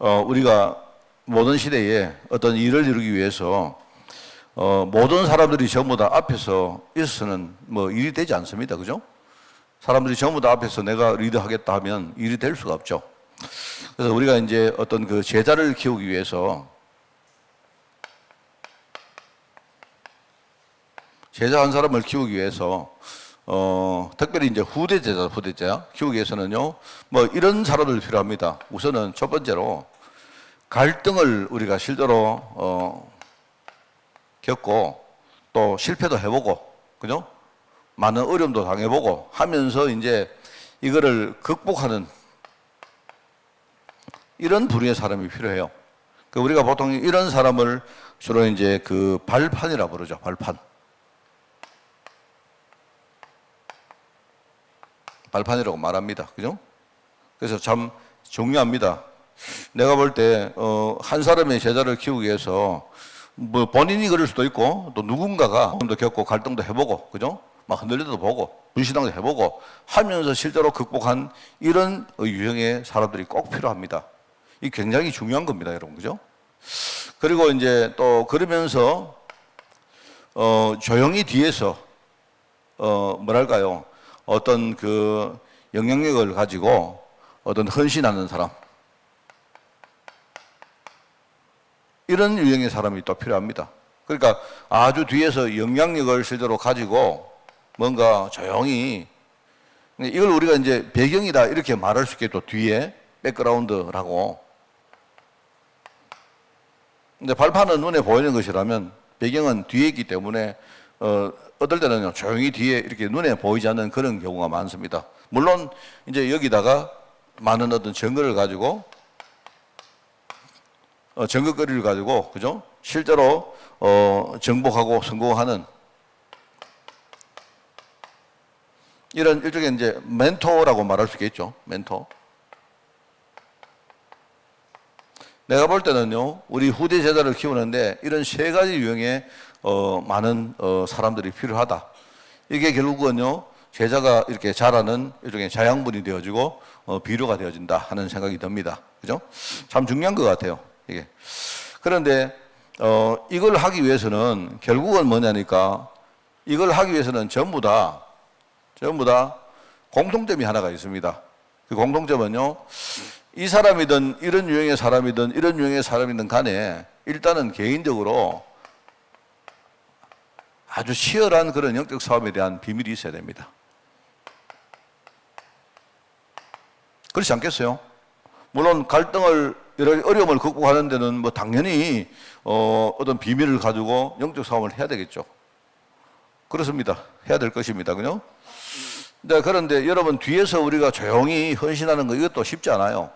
우리가 모든 시대에 어떤 일을 이루기 위해서 모든 사람들이 전부 다 앞에서 있어서는 뭐 일이 되지 않습니다. 그죠? 사람들이 전부 다 앞에서 내가 리드하겠다 하면 일이 될 수가 없죠. 그래서 우리가 이제 어떤 그 제자를 키우기 위해서 제자 한 사람을 키우기 위해서 특별히 이제 후대 제자 키우기 위해서는요, 뭐 이런 사람들 필요합니다. 우선은 첫 번째로 갈등을 우리가 실제로 겪고 또 실패도 해보고, 그죠? 많은 어려움도 당해보고 하면서 이제 이거를 극복하는 이런 부류의 사람이 필요해요. 우리가 보통 이런 사람을 주로 이제 그 발판이라 부르죠. 발판. 발판이라고 말합니다. 그죠? 그래서 참 중요합니다. 내가 볼 때, 한 사람의 제자를 키우기 위해서 뭐 본인이 그럴 수도 있고 또 누군가가 좀 더 겪고 갈등도 해보고, 그죠? 막 흔들려도 보고 불신앙도 해보고 하면서 실제로 극복한 이런 유형의 사람들이 꼭 필요합니다. 이 굉장히 중요한 겁니다, 여러분. 그죠? 그리고 이제 또 그러면서, 조용히 뒤에서, 뭐랄까요. 어떤 그 영향력을 가지고 어떤 헌신하는 사람. 이런 유형의 사람이 또 필요합니다. 그러니까 아주 뒤에서 영향력을 실제로 가지고 뭔가 조용히, 이걸 우리가 이제 배경이다 이렇게 말할 수 있겠죠. 뒤에 백그라운드라고. 근데 발판은 눈에 보이는 것이라면 배경은 뒤에 있기 때문에 어떨 때는요, 조용히 뒤에 이렇게 눈에 보이지 않는 그런 경우가 많습니다. 물론 이제 여기다가 많은 어떤 증거를 가지고 증거거리를 가지고, 그죠? 실제로 정복하고 성공하는 이런 일종의 이제 멘토라고 말할 수 있겠죠. 멘토. 내가 볼 때는요, 우리 후대 제자를 키우는데 이런 세 가지 유형의 많은 사람들이 필요하다. 이게 결국은요, 제자가 이렇게 자라는 일종의 자양분이 되어지고 비료가 되어진다 하는 생각이 듭니다. 그죠? 참 중요한 것 같아요. 이게. 그런데 이걸 하기 위해서는 결국은 뭐냐니까, 이걸 하기 위해서는 전부 다 공통점이 하나가 있습니다. 그 공통점은요, 이 사람이든 이런 유형의 사람이든 이런 유형의 사람이든 간에 일단은 개인적으로 아주 치열한 그런 영적 싸움에 대한 비밀이 있어야 됩니다. 그렇지 않겠어요? 물론 갈등을, 여러 어려움을 극복하는 데는 뭐 당연히 어떤 비밀을 가지고 영적 싸움을 해야 되겠죠. 그렇습니다. 해야 될 것입니다. 그죠? 그런데 여러분, 뒤에서 우리가 조용히 헌신하는 거 이것도 쉽지 않아요.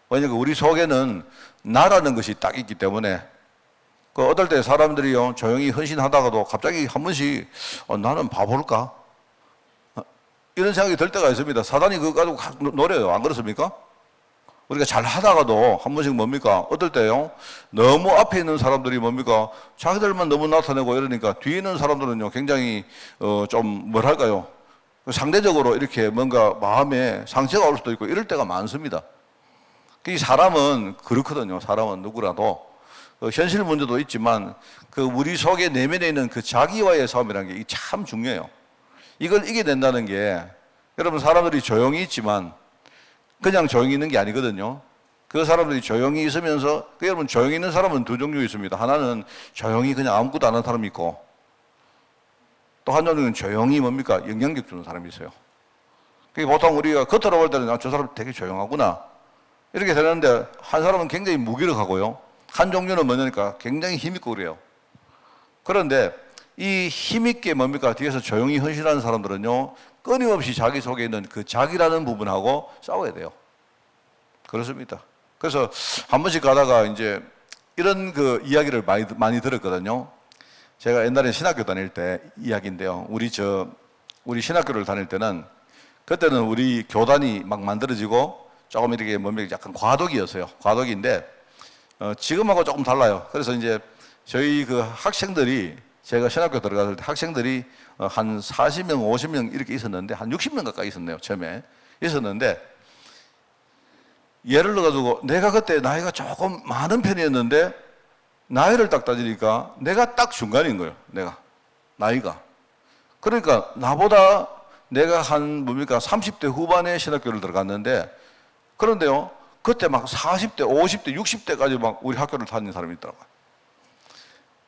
왜냐하면 우리 속에는 나라는 것이 딱 있기 때문에, 어떨 때 사람들이요, 조용히 헌신하다가도 갑자기 한 번씩 나는 바볼까? 이런 생각이 들 때가 있습니다. 사단이 그거 가지고 노려요. 안 그렇습니까? 우리가 잘 하다가도 한 번씩 뭡니까? 어떨 때요, 너무 앞에 있는 사람들이 뭡니까? 자기들만 너무 나타내고 이러니까 뒤에 있는 사람들은요, 굉장히 좀 뭐랄까요? 상대적으로 이렇게 뭔가 마음에 상처가 올 수도 있고 이럴 때가 많습니다. 이 사람은 그렇거든요. 사람은 누구라도 현실 문제도 있지만 그 우리 속에 내면에 있는 그 자기와의 싸움이라는 게 참 중요해요. 이걸 이겨낸다는 게, 여러분, 사람들이 조용히 있지만 그냥 조용히 있는 게 아니거든요. 그 사람들이 조용히 있으면서, 여러분, 조용히 있는 사람은 두 종류 있습니다. 하나는 조용히 그냥 아무것도 안 하는 사람이 있고, 또 한 종류는 조용히 뭡니까? 영향력 주는 사람이 있어요. 보통 우리가 겉으로 볼 때는 저 사람 되게 조용하구나 이렇게 되는데, 한 사람은 굉장히 무기력하고요, 한 종류는 뭐냐니까 굉장히 힘있고 그래요. 그런데 이 힘있게 뭡니까? 뒤에서 조용히 헌신하는 사람들은요, 끊임없이 자기 속에 있는 그 자기라는 부분하고 싸워야 돼요. 그렇습니다. 그래서 한 번씩 가다가 이제 이런 그 이야기를 많이 들었거든요. 제가 옛날에 신학교 다닐 때 이야기인데요. 우리 신학교를 다닐 때는, 그때는 우리 교단이 막 만들어지고 조금 이렇게 뭡니까? 약간 과도기였어요. 과도기인데, 지금하고 조금 달라요. 그래서 이제 저희 그 학생들이, 제가 신학교 들어갔을 때 학생들이 한 40명, 50명 이렇게 있었는데, 한 60명 가까이 있었네요. 처음에 있었는데, 예를 들어가지고 내가 그때 나이가 조금 많은 편이었는데 나이를 딱 따지니까 내가 딱 중간인 거예요. 내가 나이가. 그러니까 나보다 내가 한 뭡니까 30대 후반에 신학교를 들어갔는데 그런데요 그때 막 40대, 50대, 60대까지 막 우리 학교를 다니는 사람이 있더라고요.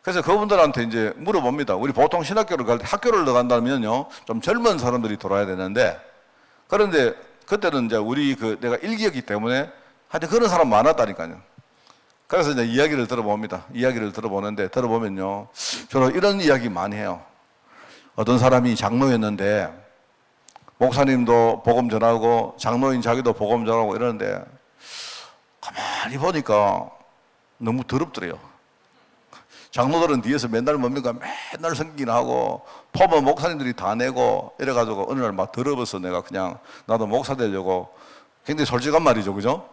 그래서 그분들한테 이제 물어봅니다. 우리 보통 신학교를 갈 때 학교를 들어간다면요 좀 젊은 사람들이 돌아야 되는데 그런데 그때는 이제 우리 내가 일기였기 때문에 하여튼 그런 사람 많았다니까요. 그래서 이제 이야기를 들어봅니다. 이야기를 들어보면요 주로 이런 이야기 많이 해요. 어떤 사람이 장로였는데 목사님도 복음 전하고 장로인 자기도 복음 전하고 이러는데 가만히 보니까 너무 더럽더래요. 장로들은 뒤에서 맨날 뭡니까 맨날 성기나 하고 포면 목사님들이 다 내고 이래가지고 어느 날 막 더러워서 내가 그냥 나도 목사 되려고 굉장히 솔직한 말이죠, 그죠?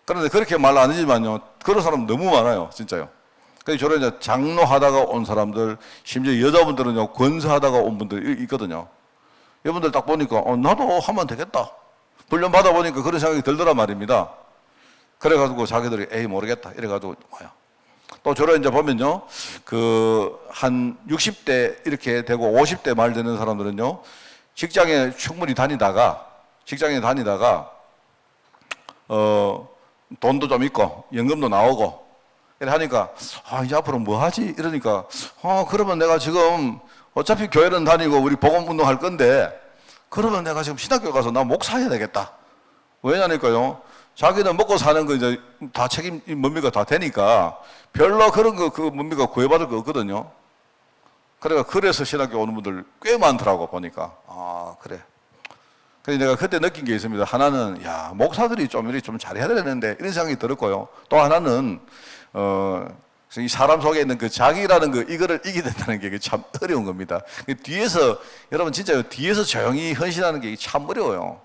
그런데 그렇게 말 안 하지만요 그런 사람 너무 많아요, 진짜요. 그래서 저런 이제 장로 하다가 온 사람들, 심지어 여자분들은요 권사 하다가 온 분들 있거든요. 이분들 딱 보니까 나도 하면 되겠다. 훈련 받아보니까 그런 생각이 들더란 말입니다. 그래가지고 자기들이 에이 모르겠다 이래가지고 와요. 또 저런 이제 보면요 한 60대 이렇게 되고 50대 말 되는 사람들은요 직장에 충분히 다니다가 돈도 좀 있고 연금도 나오고 이래 하니까 이제 앞으로 뭐 하지 이러니까 그러면 내가 지금 어차피 교회는 다니고 우리 복음 운동할 건데 그러면 내가 지금 신학교 가서 나 목사해야 되겠다. 왜냐니까요 자기는 먹고 사는 거 이제 다 책임 뭡니까 다 되니까 별로 그런 거 뭡니까 구애받을 거 없거든요. 그래서 신학교 오는 분들 꽤 많더라고 보니까. 그래. 그래서 내가 그때 느낀 게 있습니다. 하나는 목사들이 좀 이렇게 좀 잘해야 되는데 이런 생각이 들었고요. 또 하나는 이 사람 속에 있는 그 자기라는 이거를 이기야 된다는 게 참 어려운 겁니다. 뒤에서 여러분 진짜 뒤에서 조용히 헌신하는 게 참 어려워요.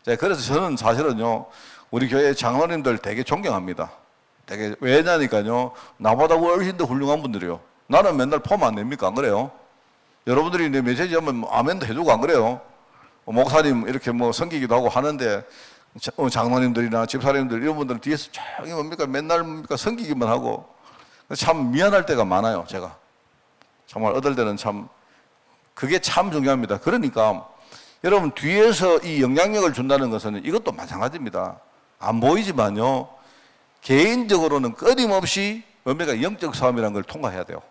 그래서 저는 사실은요 우리 교회 장로님들 되게 존경합니다. 되게 왜냐니까요 나보다 훨씬 더 훌륭한 분들이요. 나는 맨날 폼 안 냅니까? 안 그래요? 여러분들이 내 메시지 하면 아멘도 해주고 안 그래요? 목사님 이렇게 섬기기도 하고 하는데 장로님들이나 집사님들 이런 분들은 뒤에서 조용히 뭡니까 맨날 섬기기만 하고 참 미안할 때가 많아요. 제가 정말 얻을 때는 참 그게 참 중요합니다. 그러니까 여러분 뒤에서 이 영향력을 준다는 것은 이것도 마찬가지입니다. 안 보이지만요 개인적으로는 끊임없이 뭡니까 영적 싸움이라는 걸 통과해야 돼요.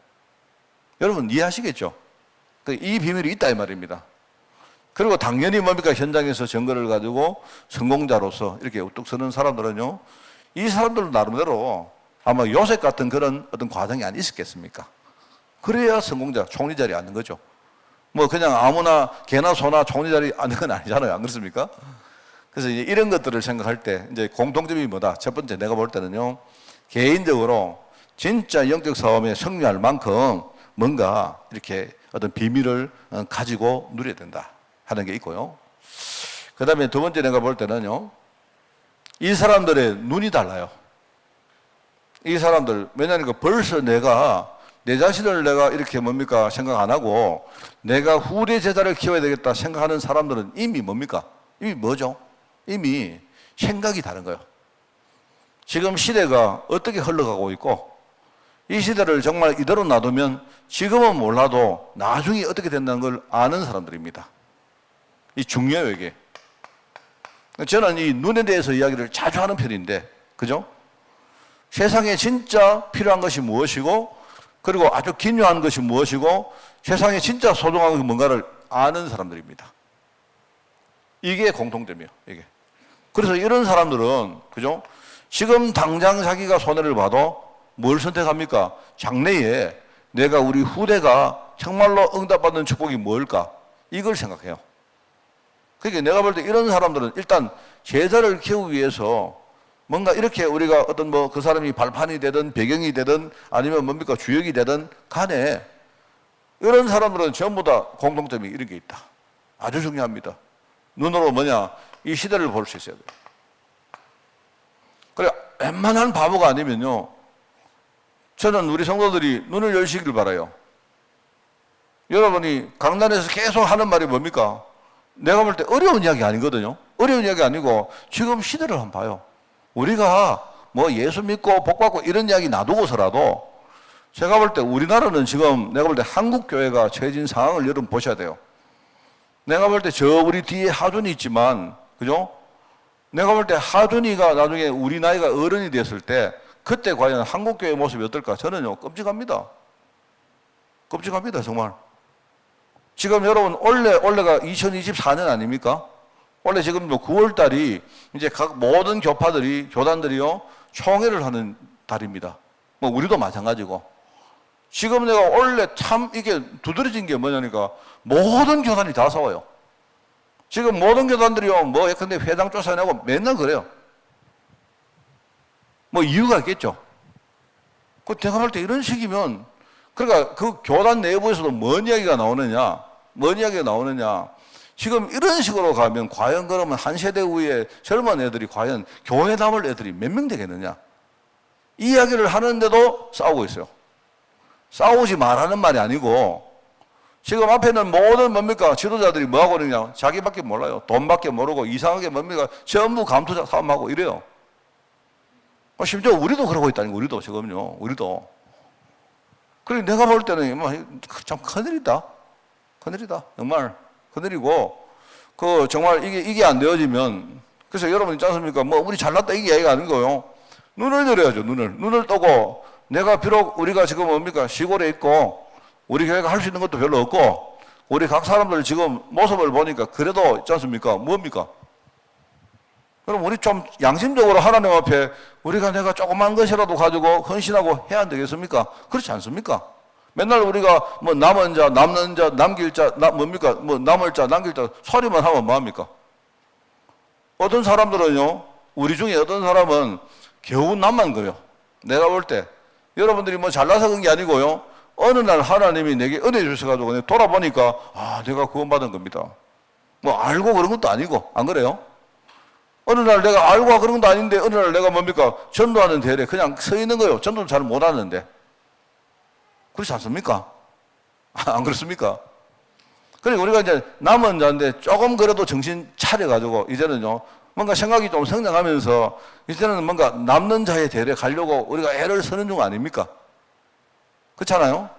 여러분 이해하시겠죠? 이 비밀이 있다 이 말입니다. 그리고 당연히 뭡니까 현장에서 증거를 가지고 성공자로서 이렇게 우뚝 서는 사람들은요 이 사람들 나름대로 아마 요셉 같은 그런 어떤 과정이 안 있었겠습니까? 그래야 성공자 총리 자리에 앉는 거죠. 그냥 아무나 개나 소나 총리 자리에 앉는 건 아니잖아요. 안 그렇습니까? 그래서 이제 이런 것들을 생각할 때 이제 공통점이 뭐다? 첫 번째 내가 볼 때는요 개인적으로 진짜 영적 싸움에 승리할 만큼 뭔가 이렇게 어떤 비밀을 가지고 누려야 된다 하는 게 있고요. 그 다음에 두 번째 내가 볼 때는요 이 사람들의 눈이 달라요. 이 사람들 왜냐하면 벌써 내 자신을 내가 이렇게 뭡니까 생각 안 하고 내가 후대 제자를 키워야 되겠다 생각하는 사람들은 이미 뭡니까? 이미 뭐죠? 이미 생각이 다른 거예요. 지금 시대가 어떻게 흘러가고 있고 이 시대를 정말 이대로 놔두면 지금은 몰라도 나중에 어떻게 된다는 걸 아는 사람들입니다. 이 중요해요 이게. 저는 이 눈에 대해서 이야기를 자주 하는 편인데 그죠? 세상에 진짜 필요한 것이 무엇이고 그리고 아주 기묘한 것이 무엇이고 세상에 진짜 소중한 것이 뭔가를 아는 사람들입니다. 이게 공통점이에요. 이게. 그래서 이런 사람들은 그죠? 지금 당장 자기가 손해를 봐도 뭘 선택합니까? 장래에 내가 우리 후대가 정말로 응답받는 축복이 뭘까? 이걸 생각해요. 그러니까 내가 볼 때 이런 사람들은 일단 제자를 키우기 위해서 뭔가 이렇게 우리가 어떤 그 사람이 발판이 되든 배경이 되든 아니면 뭡니까 주역이 되든 간에 이런 사람들은 전부 다 공통점이 이런 게 있다. 아주 중요합니다. 눈으로 이 시대를 볼 수 있어야 돼요. 그래 웬만한 바보가 아니면요 저는 우리 성도들이 눈을 열시길 바라요. 여러분이 강단에서 계속 하는 말이 뭡니까? 내가 볼 때 어려운 이야기 아니거든요. 어려운 이야기 아니고 지금 시대를 한번 봐요. 우리가 뭐 예수 믿고 복 받고 이런 이야기 놔두고서라도 제가 볼 때 우리나라는 지금 내가 볼 때 한국 교회가 처해진 상황을 여러분 보셔야 돼요. 내가 볼 때 저 우리 뒤에 하준이 있지만, 그죠? 내가 볼 때 하준이가 나중에 우리 나이가 어른이 됐을 때 그때 과연 한국 교회 모습이 어떨까? 저는요 끔찍합니다. 끔찍합니다 정말. 지금 여러분 올해가 2024년 아닙니까? 원래 지금 9월 달이 이제 각 모든 교파들이 교단들이요 총회를 하는 달입니다. 뭐 우리도 마찬가지고. 지금 내가 원래 참 이게 두드러진 게 뭐냐니까 모든 교단이 다 싸워요. 지금 모든 교단들이요 뭐 예컨대 회당 쫓아내고 맨날 그래요. 뭐 이유가 있겠죠. 그 제가 볼 때 이런 식이면 그러니까 그 교단 내부에서도 뭔 이야기가 나오느냐? 뭔 이야기가 나오느냐? 지금 이런 식으로 가면 과연 그러면 한 세대 후에 젊은 애들이 과연 교회 남을 애들이 몇 명 되겠느냐? 이 이야기를 하는데도 싸우고 있어요. 싸우지 말라는 말이 아니고 지금 앞에는 모든 뭡니까? 지도자들이 뭐 하고 있느냐? 자기밖에 몰라요. 돈밖에 모르고 이상하게 뭡니까? 전부 감투 싸움하고 이래요. 심지어 우리도 그러고 있다는 거, 우리도 지금요. 우리도. 그래 내가 볼 때는 참 큰일이다. 큰일이다. 정말 큰일이고 그 정말 이게 안 되어지면 그래서 여러분 있지 않습니까? 뭐 우리 잘났다 이게 얘기가 아닌 거요. 눈을 열어야죠. 눈을 뜨고 내가 비록 우리가 지금 뭡니까? 시골에 있고 우리 교회가 할 수 있는 것도 별로 없고 우리 각 사람들 지금 모습을 보니까 그래도 있지 않습니까? 뭡니까? 그럼 우리 좀 양심적으로 하나님 앞에 우리가 내가 조그만 것이라도 가지고 헌신하고 해야 안 되겠습니까? 그렇지 않습니까? 맨날 우리가 뭐 남은 자, 남는 자, 남길 자, 뭡니까? 뭐 남을 자, 남길 자 소리만 하면 뭐합니까? 어떤 사람들은요, 우리 중에 어떤 사람은 겨우 남만 거요. 내가 볼 때 여러분들이 뭐 잘나서 그런 게 아니고요. 어느 날 하나님이 내게 은혜 주셔가지고 돌아보니까 아, 내가 구원받은 겁니다. 뭐 알고 그런 것도 아니고 안 그래요? 어느 날 내가 알고 그런 것도 아닌데 어느 날 내가 뭡니까? 전도하는 대회에 그냥 서 있는 거예요. 전도도 잘 못하는데. 그렇지 않습니까? 안 그렇습니까? 그러니까 우리가 이제 남은 자인데 조금 그래도 정신 차려가지고 이제는요, 뭔가 생각이 좀 성장하면서 이제는 뭔가 남는 자의 대회에 가려고 우리가 애를 쓰는 중 아닙니까? 그렇잖아요?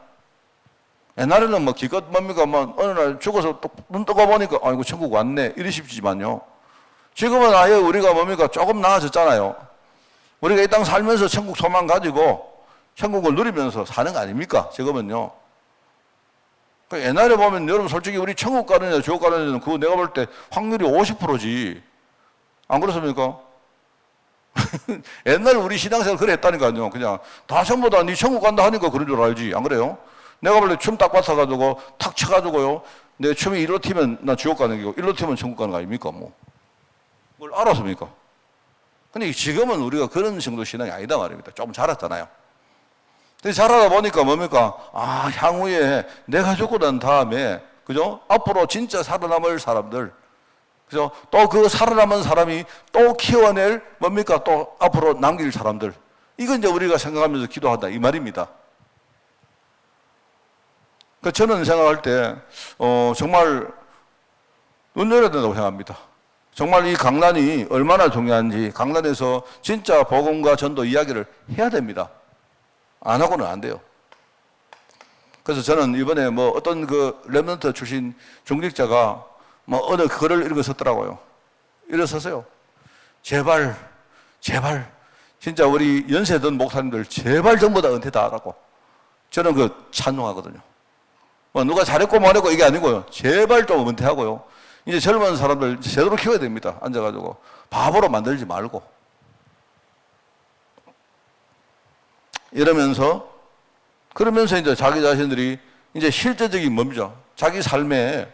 옛날에는 뭐 기껏 뭡니까? 뭐 어느 날 죽어서 눈 뜨고 보니까 아이고 천국 왔네 이러십지만요. 지금은 아예 우리가 뭡니까? 조금 나아졌잖아요. 우리가 이 땅 살면서 천국 소망 가지고 천국을 누리면서 사는 거 아닙니까? 지금은요. 옛날에 보면 여러분 솔직히 우리 천국 가느냐 지옥 가느냐는 그거 내가 볼 때 확률이 50%지. 안 그렇습니까? 옛날 우리 신앙생활 그래 했다니까요. 그냥 다 전부 다 네 천국 간다 하니까 그런 줄 알지. 안 그래요? 내가 원래 춤 딱 받아가지고 탁 쳐가지고요. 내 춤이 일로 튀면 나 지옥 가는 거고 일로 튀면 천국 가는 거 아닙니까? 뭐. 뭘 알았습니까? 근데 지금은 우리가 그런 정도 신앙이 아니다 말입니다. 조금 자랐잖아요. 근데 자라다 보니까 뭡니까? 아, 향후에 내가 죽고 난 다음에, 그죠? 앞으로 진짜 살아남을 사람들, 그죠? 또 그 살아남은 사람이 또 키워낼 뭡니까? 또 앞으로 남길 사람들. 이건 이제 우리가 생각하면서 기도한다. 이 말입니다. 그 저는 생각할 때, 정말 눈여겨야 된다고 생각합니다. 정말 이 강단이 얼마나 중요한지 강단에서 진짜 복음과 전도 이야기를 해야 됩니다. 안 하고는 안 돼요. 그래서 저는 이번에 뭐 어떤 그 랩런트 출신 중직자가 뭐 어느 글을 이렇게 썼더라고요. 이렇게 썼어요. 제발 진짜 우리 연세 든 목사님들 제발 전부 다 은퇴 다 하라고. 저는 그 찬송하거든요. 뭐 누가 잘했고 못했고 이게 아니고요. 제발 좀 은퇴하고요. 이제 젊은 사람들 제대로 키워야 됩니다. 앉아가지고. 바보로 만들지 말고. 그러면서 이제 자기 자신들이 이제 실제적인 뭡니까? 자기 삶에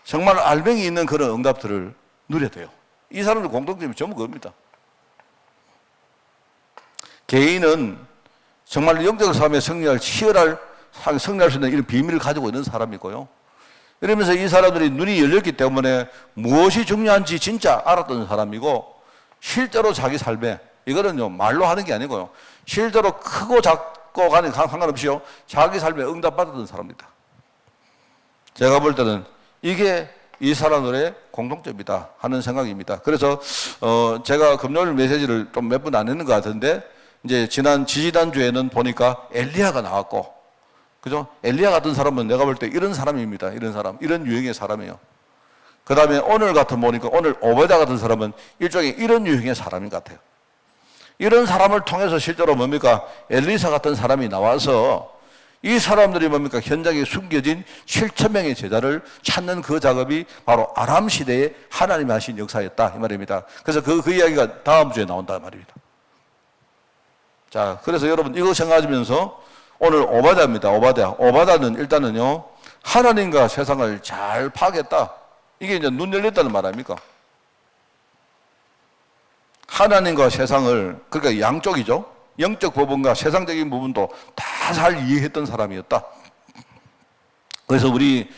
정말 알맹이 있는 그런 응답들을 누려야 돼요. 이 사람들 공통점이 전부 그겁니다. 개인은 정말 영적 삶에 승리할 승리할 수 있는 이런 비밀을 가지고 있는 사람이고요. 이러면서 이 사람들이 눈이 열렸기 때문에 무엇이 중요한지 진짜 알았던 사람이고 실제로 자기 삶에 이거는요 말로 하는 게 아니고요 실제로 크고 작고 간에 상관없이요 자기 삶에 응답받았던 사람입니다. 제가 볼 때는 이게 이 사람들의 공통점이다 하는 생각입니다. 그래서 제가 금요일 메시지를 좀 몇 분 안 했는 것 같은데 이제 지지난주에는 보니까 엘리야가 나왔고, 그죠? 엘리야 같은 사람은 내가 볼 때 이런 사람입니다. 이런 사람, 이런 유형의 사람이에요. 그 다음에 오늘 같은 보니까 오늘 오베다 같은 사람은 일종의 이런 유형의 사람인 것 같아요. 이런 사람을 통해서 실제로 뭡니까? 엘리사 같은 사람이 나와서 이 사람들이 뭡니까? 현장에 숨겨진 7,000명의 제자를 찾는 그 작업이 바로 아람 시대에 하나님이 하신 역사였다 이 말입니다. 그래서 그 이야기가 다음 주에 나온다 말입니다. 자, 그래서 여러분 이거 생각하시면서 오늘 오바다입니다. 오바다는 일단은요, 하나님과 세상을 잘 파악했다. 이게 이제 눈 열렸다는 말 아닙니까? 하나님과 세상을, 그러니까 양쪽이죠. 영적 부분과 세상적인 부분도 다 잘 이해했던 사람이었다. 그래서 우리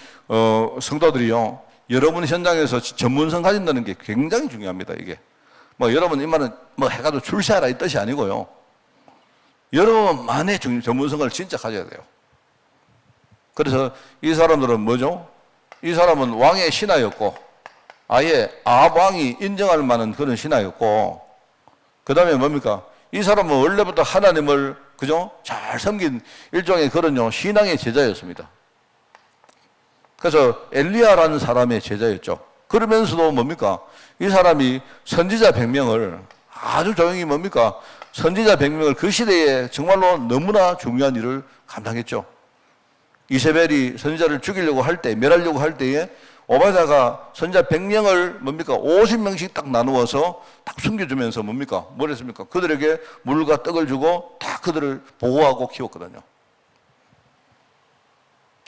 성도들이요, 여러분 현장에서 전문성 가진다는 게 굉장히 중요합니다. 이게 뭐 여러분 이 말은 뭐 해가지고 출세하라 이 뜻이 아니고요, 여러분만의 전문성을 진짜 가져야 돼요. 그래서 이 사람들은 뭐죠? 이 사람은 왕의 신하였고, 아예 아합 왕이 인정할 만한 그런 신하였고, 그 다음에 뭡니까? 이 사람은 원래부터 하나님을, 그죠? 잘 섬긴 일종의 그런 신앙의 제자였습니다. 그래서 엘리야라는 사람의 제자였죠. 그러면서도 뭡니까? 이 사람이 선지자 100명을 아주 조용히 뭡니까? 선지자 100명을 그 시대에 정말로 너무나 중요한 일을 감당했죠. 이세벨이 선지자를 죽이려고 할 때, 멸하려고 할 때에 오바다가 선지자 100명을 뭡니까? 50명씩 딱 나누어서 딱 숨겨주면서 뭡니까? 뭘 했습니까? 그들에게 물과 떡을 주고 다 그들을 보호하고 키웠거든요.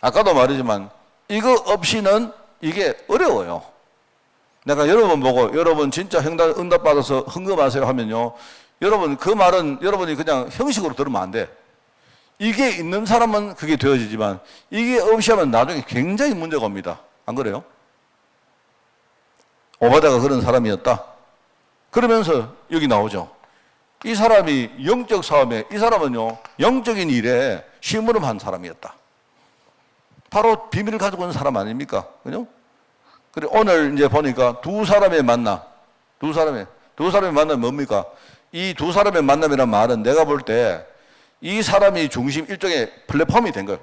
아까도 말했지만 이거 없이는 이게 어려워요. 내가 여러분 보고 여러분 진짜 응답 받아서 헌금하세요 하면요, 여러분 그 말은 여러분이 그냥 형식으로 들으면 안 돼. 이게 있는 사람은 그게 되어지지만 이게 없이 하면 나중에 굉장히 문제가 옵니다. 안 그래요? 오바다가 그런 사람이었다. 그러면서 여기 나오죠. 이 사람이 영적 싸움에, 이 사람은요, 영적인 일에 심부름한 사람이었다. 바로 비밀을 가지고 있는 사람 아닙니까? 그죠? 그리고 오늘 이제 보니까 두 사람의 만남 뭡니까? 이 두 사람의 만남이라는 말은 내가 볼 때 이 사람이 중심 일종의 플랫폼이 된 거예요.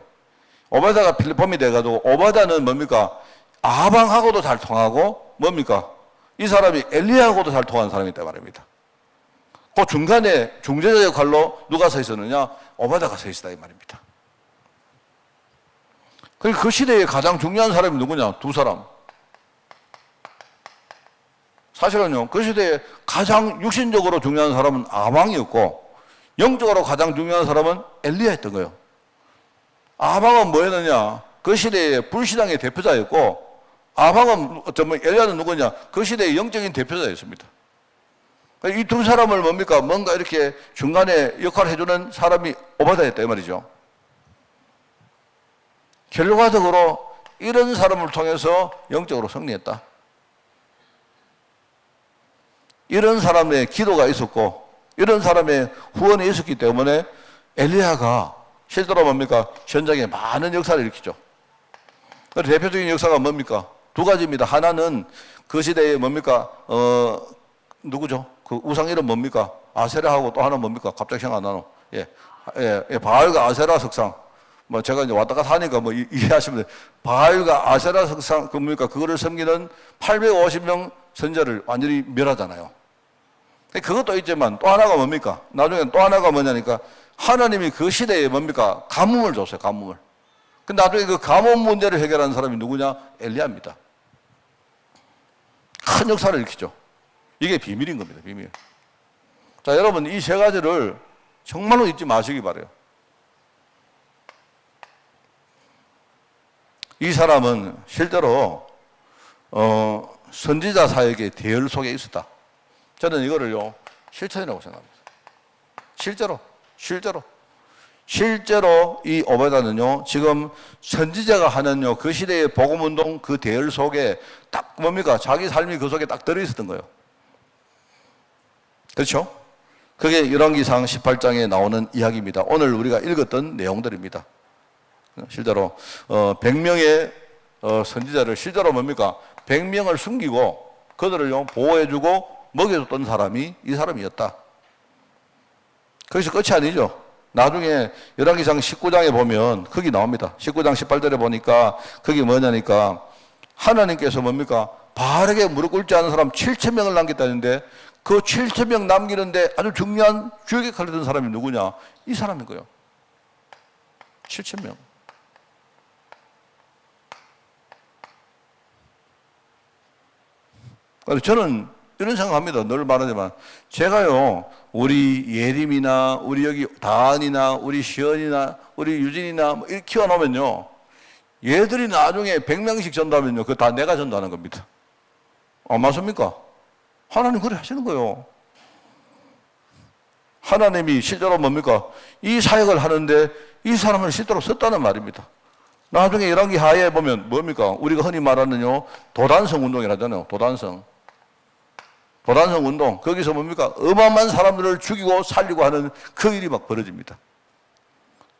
오바다가 플랫폼이 돼가지고, 오바다는 뭡니까? 아방하고도 잘 통하고, 뭡니까? 이 사람이 엘리야하고도 잘 통하는 사람이다 말입니다. 그 중간에 중재자 역할로 누가 서 있었느냐? 오바다가 서 있었다 이 말입니다. 그리고 그 시대에 가장 중요한 사람이 누구냐? 두 사람. 사실은요, 그 시대에 가장 육신적으로 중요한 사람은 아방이었고, 영적으로 가장 중요한 사람은 엘리야였던 거예요. 아방은 뭐였느냐? 그 시대의 불신앙의 대표자였고, 아방은 엘리야는 누구냐? 그 시대의 영적인 대표자였습니다. 이 두 사람을 뭡니까? 뭔가 이렇게 중간에 역할을 해주는 사람이 오바다였다 이 말이죠. 결과적으로 이런 사람을 통해서 영적으로 승리했다. 이런 사람의 기도가 있었고, 이런 사람의 후원이 있었기 때문에 엘리야가 실제로 뭡니까? 현장에 많은 역사를 일으키죠. 대표적인 역사가 뭡니까? 두 가지입니다. 하나는 그 시대에 뭡니까? 누구죠? 그 우상 이름 뭡니까? 아세라하고 또 하나 뭡니까? 갑자기 생각 안 나노. 바알과 아세라 석상. 뭐 제가 이제 왔다 갔다 하니까 뭐 이해하시면 돼요. 바알과 아세라 석상, 뭡니까? 그거를 섬기는 850명 선자를 완전히 멸하잖아요. 그것도 있지만 또 하나가 뭡니까? 나중에 또 하나가 뭐냐니까, 하나님이 그 시대에 뭡니까? 가뭄을 줬어요, 가뭄을. 근데 나중에 그 가뭄 문제를 해결하는 사람이 누구냐? 엘리야입니다. 큰 역사를 일으키죠. 이게 비밀인 겁니다, 비밀. 자, 여러분 이 세 가지를 정말로 잊지 마시기 바라요. 이 사람은 실제로 선지자 사역의 대열 속에 있었다. 저는 이거를요, 실천이라고 생각합니다. 실제로 이 오바다는요, 지금 선지자가 하는 그 시대의 복음운동 그 대열 속에 딱 뭡니까? 자기 삶이 그 속에 딱 들어있었던 거예요. 그렇죠? 그게 열왕기상 18장에 나오는 이야기입니다. 오늘 우리가 읽었던 내용들입니다. 실제로 100명의 선지자를 실제로 뭡니까? 100명을 숨기고 그들을 보호해주고 먹여줬던 사람이 이 사람이었다. 거기서 끝이 아니죠. 나중에 열왕기상 19장에 보면 거기 나옵니다. 19장 18절에 보니까 거기 뭐냐니까 하나님께서 뭡니까? 바르게 무릎 꿇지 않은 사람 7,000명을 남겼다는데 그 7,000명 남기는데 아주 중요한 주역에 칼렸던 사람이 누구냐? 이 사람인 거예요. 7,000명. 그래서 저는 이런 생각합니다. 늘 말하지만 제가요 우리 예림이나 우리 여기 다은이나 우리 시연이나 우리 유진이나 뭐 이렇게 키워놓으면요 얘들이 나중에 100명씩 전도하면요 그거 다 내가 전도하는 겁니다. 맞습니까? 하나님 그래 하시는 거예요. 하나님이 실제로 뭡니까? 이 사역을 하는데 이 사람을 실제로 썼다는 말입니다. 나중에 열왕기 하에 보면 뭡니까? 우리가 흔히 말하는요 도단성 운동이라잖아요. 도단성 운동. 거기서 뭡니까? 어마어마한 사람들을 죽이고 살리고 하는 그 일이 막 벌어집니다.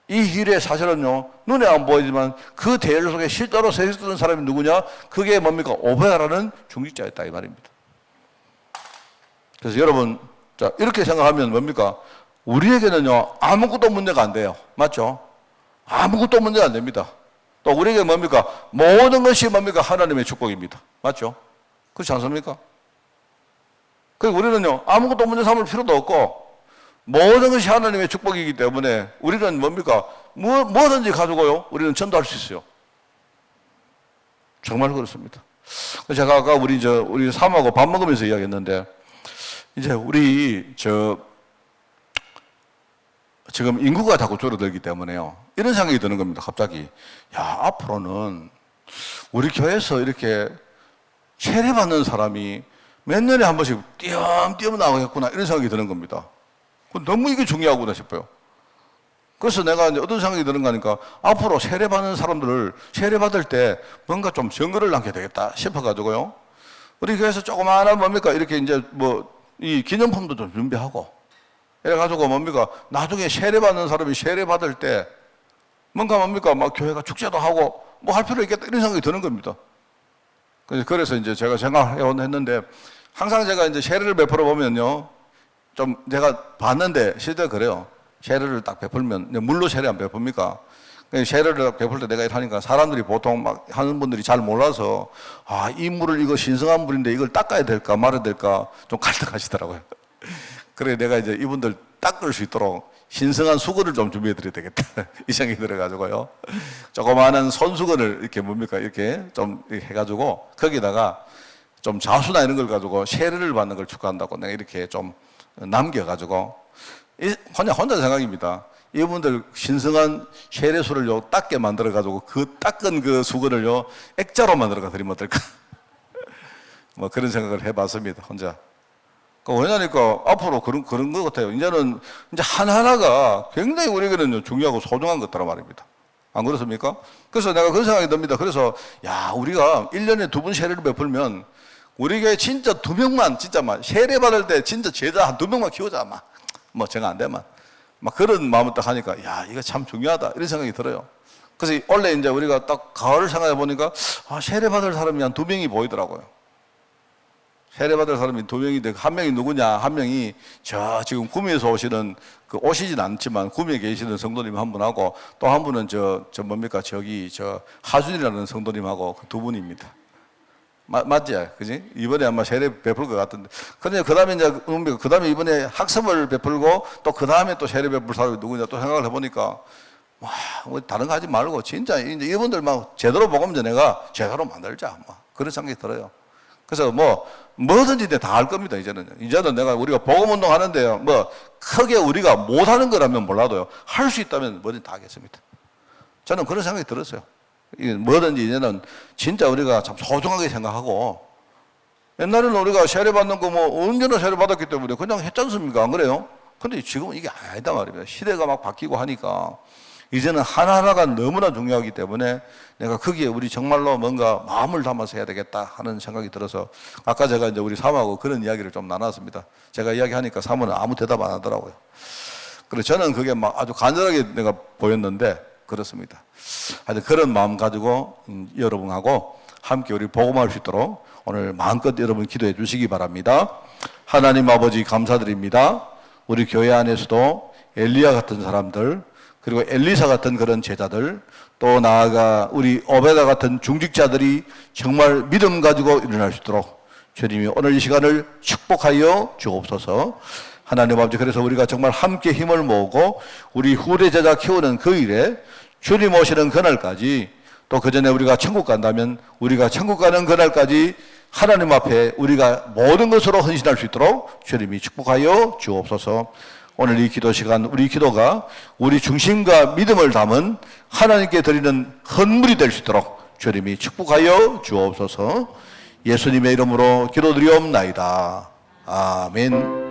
이 일에 사실은요, 눈에 안 보이지만 그 대열 속에 실제로 세웠던 사람이 누구냐? 그게 뭡니까? 오베야라는 중직자였다, 이 말입니다. 그래서 여러분, 자, 이렇게 생각하면 뭡니까? 우리에게는요, 아무것도 문제가 안 돼요. 맞죠? 아무것도 문제가 안 됩니다. 또 우리에게 뭡니까? 모든 것이 뭡니까? 하나님의 축복입니다. 맞죠? 그렇지 않습니까? 그리고 우리는요, 아무것도 문제 삼을 필요도 없고, 모든 것이 하나님의 축복이기 때문에 우리는 뭡니까? 뭐든지 가지고요, 우리는 전도할 수 있어요. 정말 그렇습니다. 제가 아까 우리 사모하고 밥 먹으면서 이야기했는데, 이제 지금 인구가 자꾸 줄어들기 때문에요. 이런 생각이 드는 겁니다, 갑자기. 야, 앞으로는 우리 교회에서 이렇게 세례받는 사람이 몇 년에 한 번씩 띄엄띄엄 나오겠구나 이런 생각이 드는 겁니다. 너무 이게 중요하구나 싶어요. 그래서 내가 이제 어떤 생각이 드는가 하니까 앞으로 세례받는 사람들을 세례받을 때 뭔가 좀 증거를 남겨야 되겠다 싶어가지고요. 우리 교회에서 조그마한 뭡니까 이렇게 이제 이 기념품도 좀 준비하고 이래가지고 뭡니까 나중에 세례받는 사람이 세례받을 때 뭔가 뭡니까 막 교회가 축제도 하고 뭐 할 필요 있겠다 이런 생각이 드는 겁니다. 그래서 이제 제가 생각했는데 항상 제가 이제 세례를 베풀어 보면요. 좀 제가 봤는데 실제 그래요. 세례를 딱 베풀면 물로 세례 안 베풉니까? 세례를 베풀 때 내가 이러니까 사람들이 보통 막 하는 분들이 잘 몰라서 이 물을 이거 신성한 물인데 이걸 닦아야 될까 말아야 될까 좀 갈등하시더라고요. 그래 내가 이제 이분들 닦을 수 있도록 신성한 수건을 좀 준비해 드려야 되겠다. 이 생각이 들어가지고요. 조그마한 손수건을 이렇게 뭡니까? 이렇게 좀 해가지고 거기다가 좀 자수나 이런 걸 가지고 세례를 받는 걸 축하한다고 내가 이렇게 좀 남겨가지고 혼자 생각입니다. 이분들 신성한 세례수를요 닦게 만들어가지고 그 닦은 그 수건을요 액자로 만들어가 드리면 어떨까? 뭐 그런 생각을 해봤습니다. 혼자. 왜냐니까 앞으로 그런 것 같아요. 이제는 이제 하나하나가 굉장히 우리에게는 중요하고 소중한 것더라 말입니다. 안 그렇습니까? 그래서 내가 그런 생각이 듭니다. 그래서 우리가 1년에 2번 세례를 베풀면 우리 교회 진짜 2명만 진짜 막 세례 받을 때 진짜 제자 한 2명만 키우자 뭐 제가 안 되면 막 그런 마음을 딱 하니까 이거 참 중요하다 이런 생각이 들어요. 그래서 원래 이제 우리가 딱 가을을 생각해 보니까 세례 받을 사람이 한 2명이 보이더라고요. 세례받을 사람이 2명인데 한 명이 누구냐? 한 명이 지금 구미에서 오시는 오시진 않지만 구미에 계시는 성도님 한 분하고 또 한 분은 뭡니까? 하준이라는 성도님하고 그 2분입니다. 맞지? 그지? 이번에 아마 세례 베풀 것 같은데. 그런데 그 다음에 그 다음에 이번에 학습을 베풀고 또 그 다음에 또 세례 베풀 사람이 누구냐 또 생각을 해보니까 뭐 다른 거 하지 말고 진짜 이제 이분들 막 제대로 복음 전해가 제대로 만들자. 그런 생각이 들어요. 그래서 뭐든지 다 할 겁니다, 이제는 우리가 복음운동 하는데요, 크게 우리가 못하는 거라면 몰라도요, 할 수 있다면 뭐든지 다 하겠습니다. 저는 그런 생각이 들었어요. 뭐든지 이제는 진짜 우리가 참 소중하게 생각하고, 옛날에는 우리가 세례받는 거 언제나 세례받았기 때문에 그냥 했지 않습니까? 안 그래요? 근데 지금은 이게 아니다 말입니다. 시대가 막 바뀌고 하니까, 이제는 하나하나가 너무나 중요하기 때문에 내가 거기에 우리 정말로 뭔가 마음을 담아서 해야 되겠다 하는 생각이 들어서 아까 제가 이제 우리 사모하고 그런 이야기를 좀 나눴습니다. 제가 이야기하니까 사모는 아무 대답 안 하더라고요. 그래서 저는 그게 막 아주 간절하게 내가 보였는데 그렇습니다. 하여튼 그런 마음 가지고 여러분하고 함께 우리 복음할 수 있도록 오늘 마음껏 여러분 기도해 주시기 바랍니다. 하나님 아버지 감사드립니다. 우리 교회 안에서도 엘리야 같은 사람들, 그리고 엘리사 같은 그런 제자들, 또 나아가 우리 오베다 같은 중직자들이 정말 믿음 가지고 일어날 수 있도록 주님이 오늘 이 시간을 축복하여 주옵소서. 하나님 아버지, 그래서 우리가 정말 함께 힘을 모으고 우리 후대 제자 키우는 그 일에 주님 오시는 그날까지, 또 그 전에 우리가 천국 간다면 우리가 천국 가는 그날까지 하나님 앞에 우리가 모든 것으로 헌신할 수 있도록 주님이 축복하여 주옵소서. 오늘 이 기도 시간 우리 기도가 우리 중심과 믿음을 담은 하나님께 드리는 헌물이 될 수 있도록 주님이 축복하여 주옵소서. 예수님의 이름으로 기도드리옵나이다. 아멘.